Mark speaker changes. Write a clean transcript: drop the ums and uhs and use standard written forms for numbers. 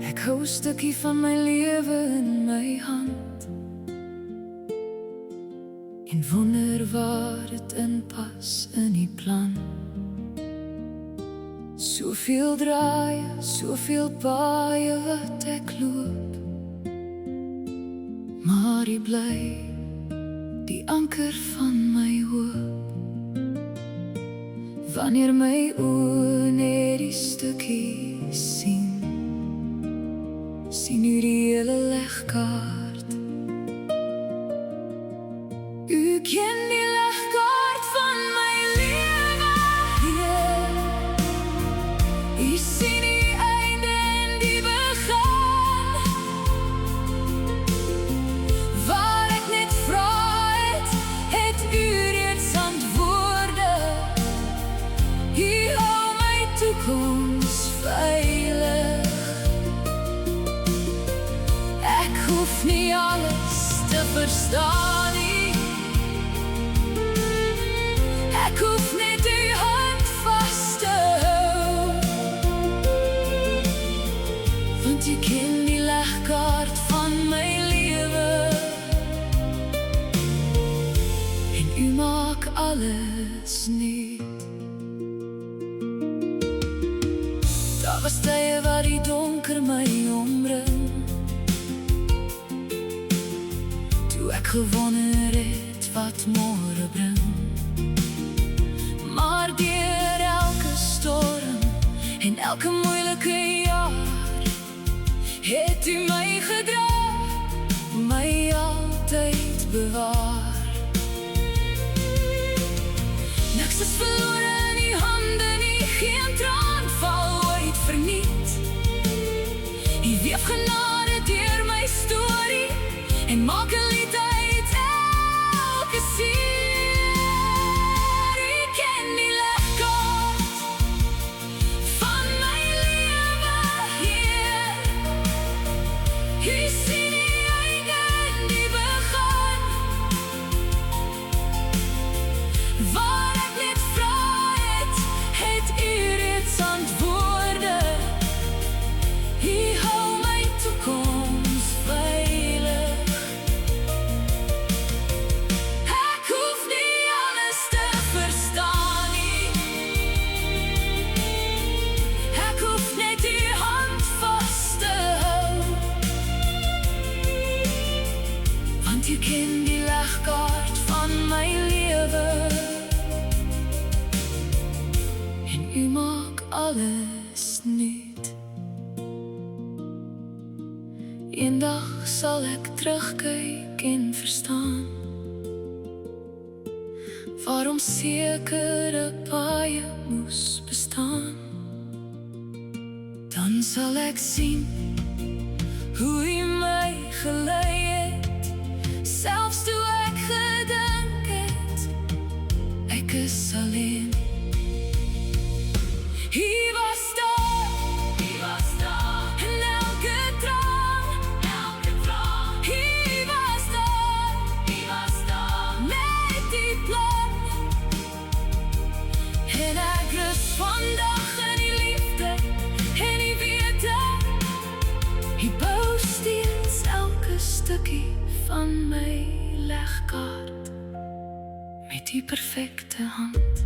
Speaker 1: Ek hou 'n stukkie van my lewe in my hand en wonder waar dit inpas in die plan. Soveel draaie, soveel paaie wat ek loop, maar jy bly die anker van my hoop. Wanneer my oë net die stukkies sien, sien u die hele legkaart. U ken die legkaart van my lewe, Heer. U sien die einde en die begin. Waar ek net vra het u reeds antwoorde. U hou my toekoms veilig. Ek hoef nie alles te verstaan nie. Ek hoef net u hand vas te hou, want u ken die legkaart van my lewe en u maak alles nuut. Daar was tye waar die donker my omring, toe ek gewonder het wat môre bring. Maar deur elke storm en elke moeilike jaar het u my gedra, my altyd bewaar. Niks is verlore in die hande nie, geen traan val ooit verniet. U weef genade deur my storie en maak 'n lied uit elke seer. U ken die legkaart van my lewe, Heer. U sien die einde en die begin. Waar ek net vra het u reeds antwoorde. U hou my toekoms veilig. Ek hoef nie alles te verstaan nie. Ek hoef net u hand vas te hou, want u ken die legkaart van my lewe en u maak alles nuut. Eendag sal ek terugkyk en verstaan waarom sekere paaie moes bestaan. Dan sal ek sien hoe u my gelei het, selfs toe ek gedink het ek is alleen. U was daar in elke traan. U was daar met die plan. En ek rus vandag in die liefde en die wete. U bou steeds elke stukkie van my legkaart met die perfekte hand.